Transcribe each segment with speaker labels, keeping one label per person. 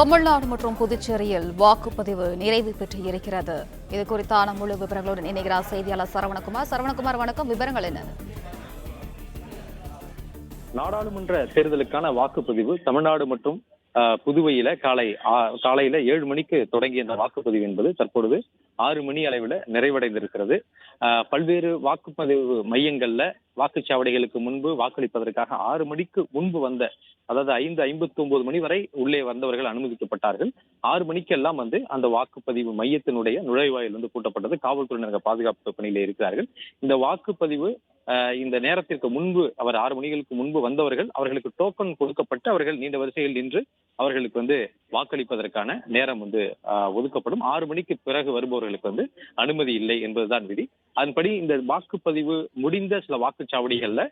Speaker 1: தமிழ்நாடு மற்றும் புதுச்சேரியில் வாக்குப்பதிவு நிறைவு பெற்று இருக்கிறது. இது குறித்தான முழு விவரங்களுடன் இணைகிறார் செய்தியாளர் சரவணகுமார். சரவணகுமார், வணக்கம். விவரங்கள் என்ன?
Speaker 2: நாடாளுமன்ற தேர்தலுக்கான வாக்குப்பதிவு தமிழ்நாடு மற்றும் புதுவையில காலையில 7 மணிக்கு தொடங்கிய இந்த வாக்குப்பதிவு என்பது தற்பொழுது 6 மணி அளவில் நிறைவடைந்திருக்கிறது. பல்வேறு வாக்குப்பதிவு மையங்கள்ல வாக்குச்சாவடிகளுக்கு முன்பு வாக்களிப்பதற்காக 6 மணிக்கு முன்பு அதாவது 5:59 மணி வரை உள்ளே வந்தவர்கள் அனுமதிக்கப்பட்டார்கள். 6 மணிக்கெல்லாம் அந்த வாக்குப்பதிவு மையத்தினுடைய நுழைவாயில் பூட்டப்பட்டது. காவல்துறையினர் பாதுகாப்பு பணியில இருக்கிறார்கள். இந்த வாக்குப்பதிவு இந்த நேரத்திற்கு முன்பு 6 மணிகளுக்கு முன்பு வந்தவர்கள், அவர்களுக்கு டோக்கன் கொடுக்கப்பட்டு அவர்கள் நீண்ட வரிசையில் நின்று அவர்களுக்கு வாக்களிப்பதற்கான நேரம் ஒதுக்கப்படும். 6 மணிக்கு பிறகு வருபவர்களுக்கு அனுமதி இல்லை என்பதுதான் விதி. அதன்படி இந்த வாக்குப்பதிவு முடிந்த சில வாக்குச்சாவடிகள்ல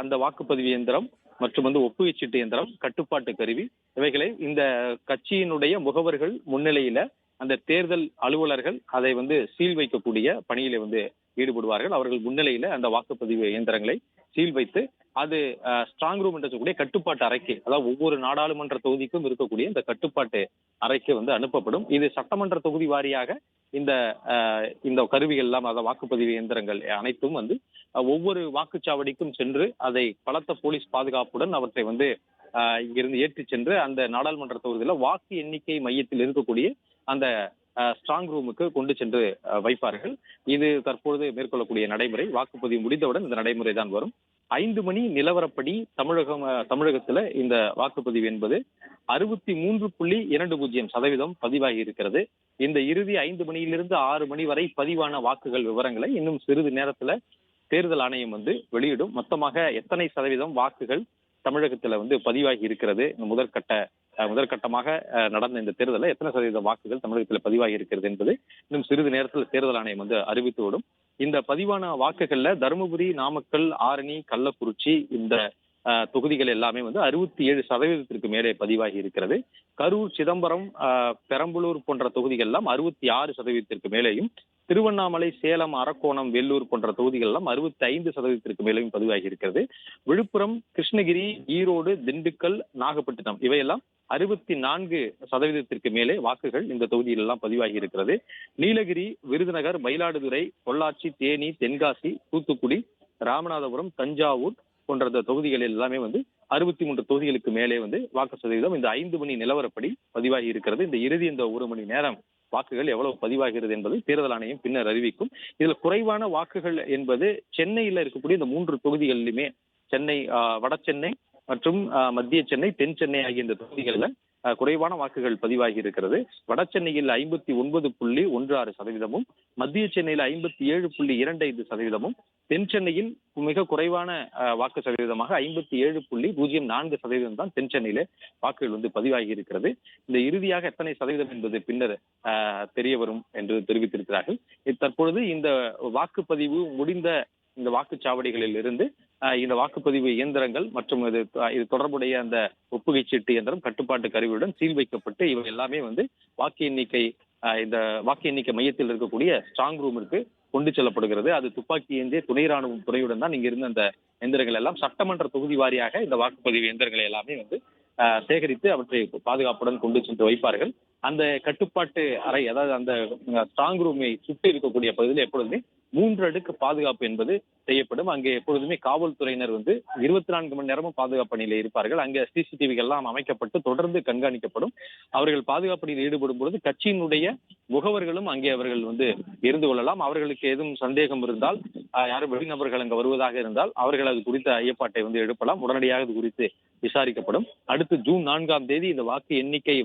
Speaker 2: அந்த வாக்குப்பதிவு இயந்திரம் மற்றும் ஒப்புகைச்சீட்டு இயந்திரம், கட்டுப்பாட்டு கருவி இவைகளை இந்த கட்சியினுடைய முகவர்கள் முன்னிலையில அந்த தேர்தல் அலுவலர்கள் அதை சீல் வைக்கக்கூடிய பணியில ஈடுபடுவார்கள். அவர்கள் முன்னிலையில அந்த வாக்குப்பதிவு இயந்திரங்களை சீல் வைத்து அது ஸ்ட்ராங் ரூம் என்று சொல்லக்கூடிய கட்டுப்பாட்டு அறைக்கு, அதாவது ஒவ்வொரு நாடாளுமன்ற தொகுதிக்கும் இருக்கக்கூடிய இந்த கட்டுப்பாட்டு அறைக்கு அனுப்பப்படும். இது சட்டமன்ற தொகுதி வாரியாக இந்த கருவிகள் எல்லாம், அதாவது வாக்குப்பதிவு இயந்திரங்கள் அனைத்தும் ஒவ்வொரு வாக்குச்சாவடிக்கும் சென்று அதை பலத்த போலீஸ் பாதுகாப்புடன் அவற்றை இங்கிருந்து ஏற்றி சென்று அந்த நாடாளுமன்ற தொகுதியில வாக்கு எண்ணிக்கை மையத்தில் இருக்கக்கூடிய அந்த ஸ்ட்ராங் ரூமுக்கு கொண்டு சென்று வைப்பார்கள். இது தற்பொழுது மேற்கொள்ளக்கூடிய நடைமுறை. வாக்குப்பதிவு முடிந்தவுடன் இந்த நடைமுறை தான் வரும். 5 மணி நிலவரப்படி தமிழகத்துல இந்த வாக்குப்பதிவு என்பது 63.20% பதிவாகி இருக்கிறது. இந்த இறுதி 5 மணியிலிருந்து 6 மணி வரை பதிவான வாக்குகள் விவரங்களை இன்னும் சிறிது நேரத்துல தேர்தல் ஆணையம் வெளியிடும். மொத்தமாக எத்தனை சதவீதம் வாக்குகள் தமிழகத்துல பதிவாகி இருக்கிறது, முதற்கட்டமாக நடந்த இந்த தேர்தலில் எத்தனை சதவீத வாக்குகள் தமிழகத்தில் பதிவாகி இருக்கிறது என்பது இன்னும் சிறிது நேரத்தில் தேர்தல் ஆணையம் அறிவித்துவிடும். இந்த பதிவான வாக்குகள்ல தருமபுரி, நாமக்கல், ஆரணி, கள்ளக்குறிச்சி இந்த தொகுதிகள் எல்லாமே 67% மேலே பதிவாகி இருக்கிறது. கரூர், சிதம்பரம், பெரம்பலூர் போன்ற தொகுதிகள் எல்லாம் 66% மேலேயும், திருவண்ணாமலை, சேலம், அரக்கோணம், வெள்ளூர் போன்ற தொகுதிகள் எல்லாம் 65% மேலேயும் பதிவாகி இருக்கிறது. விழுப்புரம், கிருஷ்ணகிரி, ஈரோடு, திண்டுக்கல், நாகப்பட்டினம் இவையெல்லாம் 64% மேலே வாக்குகள் இந்த தொகுதியில் எல்லாம் பதிவாகி இருக்கிறது. நீலகிரி, விருதுநகர், மயிலாடுதுறை, பொள்ளாச்சி, தேனி, தென்காசி, தூத்துக்குடி, ராமநாதபுரம், தஞ்சாவூர் போன்ற தொகுதிகளில் எல்லாமே 63 தொகுதிகளுக்கு மேலே வாக்கு சதவீதம் இந்த 5 மணி நிலவரப்படி பதிவாகி இருக்கிறது. இந்த 1 மணி நேரம் வாக்குகள் எவ்வளவு பதிவாகிறது என்பது தேர்தல் ஆணையம் பின்னர் அறிவிக்கும். இதுல குறைவான வாக்குகள் என்பது சென்னையில இருக்கக்கூடிய இந்த 3 தொகுதிகளிலுமே, சென்னை, வட சென்னை மற்றும் மத்திய சென்னை, தென் சென்னை ஆகிய இந்த தொகுதிகளில் குறைவான வாக்குகள் பதிவாகி இருக்கிறது. வட சென்னையில் 59.16%, மத்திய சென்னையில் 57.25%, தென் சென்னையில் மிக குறைவான வாக்கு சதவீதமாக 57.04% தான் தென் சென்னையில வாக்குகள் பதிவாகி இருக்கிறது. இந்த இறுதியாக எத்தனை சதவீதம் என்பது பின்னர் தெரிய வரும் என்று தெரிவித்திருக்கிறார்கள். தற்பொழுது இந்த வாக்குப்பதிவு முடிந்த இந்த வாக்குச்சாவடிகளில் இருந்து இந்த வாக்குப்பதிவு இயந்திரங்கள் மற்றும் இது தொடர்புடைய அந்த ஒப்புகை சீட்டு இயந்திரம், கட்டுப்பாட்டு கருவியுடன் சீல் வைக்கப்பட்டு இவை எல்லாமே வாக்கு எண்ணிக்கை மையத்தில் இருக்கக்கூடிய ஸ்ட்ராங் ரூமிற்கு கொண்டு செல்லப்படுகிறது. அது துப்பாக்கி ஏந்திய துணை ராணுவம் துறையுடன் தான் இங்க இருந்த அந்த எந்திரங்கள் எல்லாம் சட்டமன்ற தொகுதி வாரியாக இந்த வாக்குப்பதிவு எந்திரங்களை எல்லாமே சேகரித்து அவற்றை பாதுகாப்புடன் கொண்டு சென்று வைப்பார்கள். அந்த கட்டுப்பாட்டு அறை, அதாவது அந்த ஸ்ட்ராங் ரூமை சுற்றி இருக்கக்கூடிய பகுதியில் எப்பொழுதுமே 3 அடுக்கு பாதுகாப்பு என்பது செய்யப்படும். அங்கே எப்பொழுதுமே காவல்துறையினர் 24 மணி நேரமும் பாதுகாப்பு பணியில இருப்பார்கள். அங்கே சிசிடிவிகள் எல்லாம் அமைக்கப்பட்டு தொடர்ந்து கண்காணிக்கப்படும். அவர்கள் பாதுகாப்பு பணியில் ஈடுபடும் பொழுது கட்சியினுடைய முகவர்களும் அங்கே அவர்கள் இருந்து கொள்ளலாம். அவர்களுக்கு எதுவும் சந்தேகம் இருந்தால், யாரும் வெளிநபர்கள் அங்கு வருவதாக இருந்தால் அவர்கள் அது குறித்த ஐயப்பாட்டை எழுப்பலாம். உடனடியாக இது குறித்து விசாரிக்கப்படும். அடுத்து ஜூன் 4ஆம் தேதி இந்த வாக்கு எண்ணிக்கை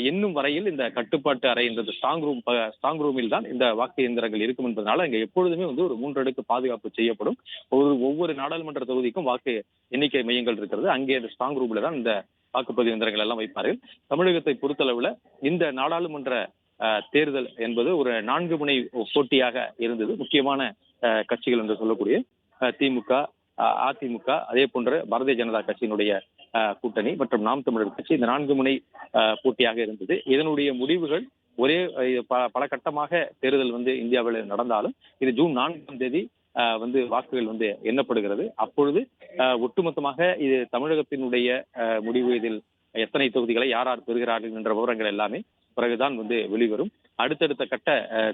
Speaker 2: எண்ணும் வரையில் இந்த கட்டுப்பாட்டு அறை என்றது ஸ்ட்ராங் ரூமில் தான் இந்த வாக்கு இயந்திரங்கள் இருக்கும் என்பதனால அங்கே எப்பொழுதுமே ஒரு 3 அடுக்கு பாதுகாப்பு செய்யப்படும். ஒவ்வொரு நாடாளுமன்ற தொகுதிக்கும் வாக்கு எண்ணிக்கை மையங்கள் இருக்கிறது. அங்கே இந்த ஸ்ட்ராங் ரூம்ல தான் இந்த வாக்குப்பதிவு இயந்திரங்கள் எல்லாம் வைப்பார்கள். தமிழகத்தை பொறுத்தளவுல இந்த நாடாளுமன்ற தேர்தல் என்பது ஒரு 4 முனை போட்டியாக இருந்தது. முக்கியமான கட்சிகள் என்று சொல்லக்கூடிய திமுக, அதிமுக, அதே போன்ற பாரதிய ஜனதா கட்சியினுடைய கூட்டணி மற்றும் நாம் தமிழர் கட்சி, இந்த 4 முனை போட்டியாக இருந்தது. இதனுடைய முடிவுகள் ஒரே பல கட்டமாக தேர்தல் இந்தியாவில் நடந்தாலும் இது ஜூன் 4ஆம் தேதி வாக்குகள் எண்ணப்படுகிறது. அப்பொழுது ஒட்டுமொத்தமாக இது தமிழகத்தினுடைய முடிவு இதில் எத்தனை தொகுதிகளை யார் யார் பெறுகிறார்கள் என்ற விவரங்கள் எல்லாமே பிறகுதான் வந்து வெளிவரும். அடுத்தடுத்த கட்ட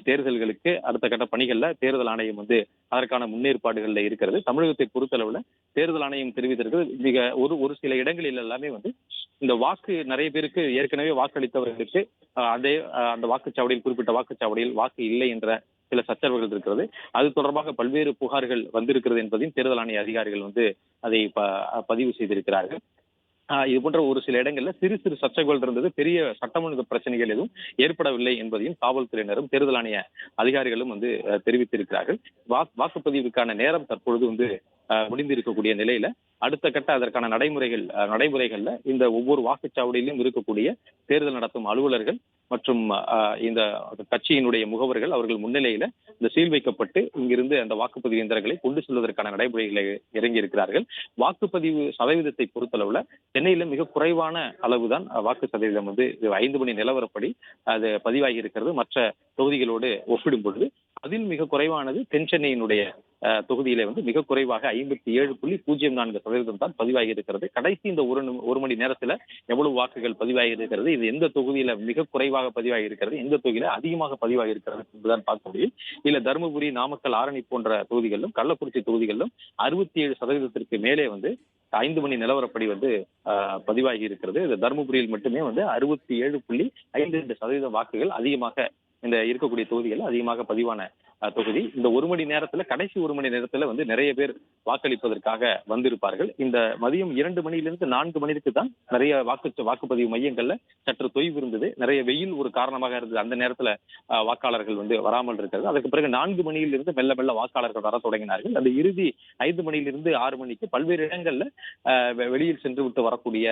Speaker 2: தேர்தல்களுக்கு அடுத்த கட்ட பணிகள்ல தேர்தல் ஆணையம் வந்து அதற்கான முன்னேற்பாடுகள்ல இருக்கிறது. தமிழகத்தை பொறுத்தளவுல தேர்தல் ஆணையம் தெரிவித்திருக்கிறது மிக ஒரு சில இடங்களில் எல்லாமே வந்து இந்த வாக்கு நிறைய பேருக்கு ஏற்கனவே வாக்களித்தவர்களுக்கு அதே அந்த வாக்குச்சாவடியில் குறிப்பிட்ட வாக்குச்சாவடியில் வாக்கு இல்லை என்ற சில சச்சரவுகள் இருக்கிறது. அது தொடர்பாக பல்வேறு புகார்கள் வந்திருக்கிறது என்பதையும் தேர்தல் ஆணைய அதிகாரிகள் வந்து அதை பதிவு செய்திருக்கிறார்கள். இது போன்ற ஒரு சில இடங்கள்ல சிறு சிறு சர்ச்சைகள் இருந்தது. பெரிய சட்டமன்ற பிரச்சனைகள் எதுவும் ஏற்படவில்லை என்பதையும் காவல்துறையினரும் தேர்தல் ஆணைய அதிகாரிகளும் வந்து தெரிவித்திருக்கிறார்கள். வாக்குப்பதிவுக்கான நேரம் தற்பொழுது வந்து முடிந்திருக்கக்கூடிய நிலையில அடுத்த கட்ட அதற்கான நடைமுறைகள்ல இந்த ஒவ்வொரு வாக்குச்சாவடியிலும் இருக்கக்கூடிய தேர்தல் நடத்தும் அலுவலர்கள் மற்றும் இந்த கட்சியினுடைய முகவர்கள் அவர்கள் முன்னிலையில இந்த சீல் வைக்கப்பட்டு இங்கிருந்து அந்த வாக்குப்பதிவு இயந்திரங்களை கொண்டு செல்வதற்கான நடைமுறைகளை இறங்கி இருக்கிறார்கள். வாக்குப்பதிவு சதவீதத்தை பொறுத்தளவுல சென்னையில மிக குறைவான அளவுதான் வாக்கு சதவீதம் வந்து 5 மணி நிலவரப்படி அது பதிவாகி இருக்கிறது. மற்ற தொகுதிகளோடு ஒப்பிடும் பொழுது அதில் மிக குறைவானது தென் சென்னையினுடைய தொகுதியில வந்து மிக குறைவாக 57.04% தான் பதிவாகி இருக்கிறது. கடைசி இந்த ஒரு மணி நேரத்துல எவ்வளவு வாக்குகள் பதிவாகி இருக்கிறது, இது எந்த தொகுதியில மிக குறைவாக பதிவாகி இருக்கிறது, எந்த தொகுதியில அதிகமாக பதிவாகி இருக்கிறது என்பதுதான் பார்க்க முடியும். இல்ல தருமபுரி, நாமக்கல், ஆரணி போன்ற தொகுதிகளிலும் கள்ளக்குறிச்சி தொகுதிகளிலும் 67% மேலே வந்து 5 மணி நிலவரப்படி வந்து பதிவாகி இருக்கிறது. இந்த தருமபுரியில் மட்டுமே வந்து 67.52% வாக்குகள் அதிகமாக இந்த இருக்கக்கூடிய தொகுதிகள் அதிகமாக பதிவான தொகுதி. இந்த கடைசி ஒரு மணி நேரத்துல வந்து நிறைய பேர் வாக்களிப்பதற்காக வந்திருப்பார்கள். இந்த மதியம் 2 மணியிலிருந்து 4 மணிக்கு தான் நிறைய வாக்குப்பதிவு மையங்கள்ல சற்று தொய்வு இருந்தது. நிறைய வெயில் ஒரு காரணமாக இருந்தது. அந்த நேரத்துல வாக்காளர்கள் வந்து வராமல் இருக்கிறது. அதற்கு பிறகு 4 மணியிலிருந்து மெல்ல மெல்ல வாக்காளர்கள் வர தொடங்கினார்கள். அந்த இறுதி 5 மணியிலிருந்து 6 மணிக்கு பல்வேறு இடங்கள்ல வெளியில் சென்று விட்டு வரக்கூடிய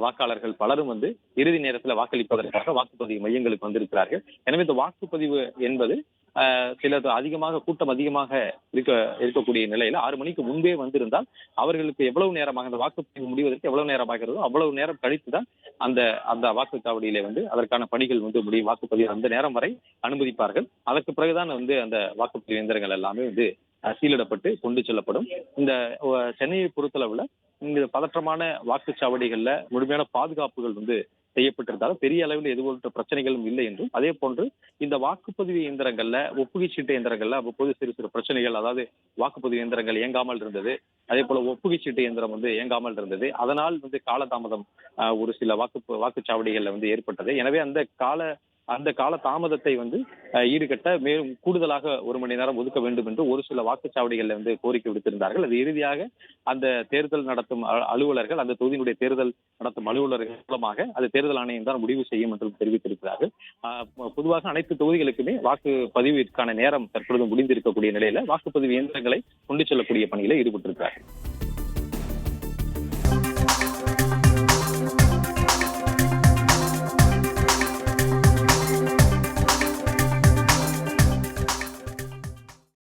Speaker 2: வாக்காளர்கள் பலரும் வந்து இறுதி நேரத்துல வாக்களிப்பதற்காக வாக்குப்பதிவு மையங்களுக்கு வந்திருக்கிறார்கள். எனவே இந்த வாக்குப்பதிவு என்பது கூட்டம் அதிகமாக இருக்கக்கூடிய நிலையில 6 மணிக்கு முன்பே வந்திருந்தால் அவர்களுக்கு எவ்வளவு நேரமாக அந்த வாக்குப்பதிவு முடிவதற்கு எவ்வளவு நேரமாகிறதோ அவ்வளவு நேரம் கழித்துதான் அந்த வாக்குச்சாவடியிலே வந்து அதற்கான பணிகள் வந்து முடியும். வாக்குப்பதிவு அந்த நேரம் வரை அனுமதிப்பார்கள். அதற்கு பிறகுதான் வந்து அந்த வாக்குப்பதிவு இயந்திரங்கள் எல்லாமே வந்து சீலிடப்பட்டு கொண்டு செல்லப்படும். இந்த சென்னையை பொறுத்தளவுல இந்த பதற்றமான வாக்குச்சாவடிகள்ல முழுமையான பாதுகாப்புகள் வந்து செய்யப்பட்டிருந்தாலும் பெரிய அளவில் எது போன்ற பிரச்சனைகளும் இல்லை என்றும், அதே போன்று இந்த வாக்குப்பதிவு இயந்திரங்கள்ல ஒப்புகை சீட்டு இயந்திரங்கள்ல அவ்வப்போது சிறு சிறு பிரச்சனைகள், அதாவது வாக்குப்பதிவு இயந்திரங்கள் இயங்காமல் இருந்தது, அதே போல ஒப்புகை சீட்டு இயந்திரம் வந்து இயங்காமல் இருந்தது. அதனால் வந்து காலதாமதம் ஒரு சில வாக்குச்சாவடிகள்ல வந்து ஏற்பட்டது. எனவே அந்த கால தாமதத்தை வந்து ஈடுகட்ட மேலும் கூடுதலாக 1 மணி நேரம் ஒதுக்க வேண்டும் என்று ஒரு சில வாக்குச்சாவடிகள்ல வந்து கோரிக்கை விடுத்திருந்தார்கள். அது இறுதியாக அந்த தேர்தல் நடத்தும் அலுவலர்கள், அந்த தொகுதியினுடைய தேர்தல் நடத்தும் அலுவலர்கள் மூலமாக அது தேர்தல் ஆணையம் தான் முடிவு செய்யும் என்று தெரிவித்திருக்கிறார்கள். பொதுவாக அனைத்து தொகுதிகளுக்குமே வாக்குப்பதிவிற்கான நேரம் தற்பொழுது முடிந்திருக்கக்கூடிய நிலையில வாக்குப்பதிவு இயந்திரங்களை கொண்டு செல்லக்கூடிய பணியில ஈடுபட்டிருக்கிறார்கள்.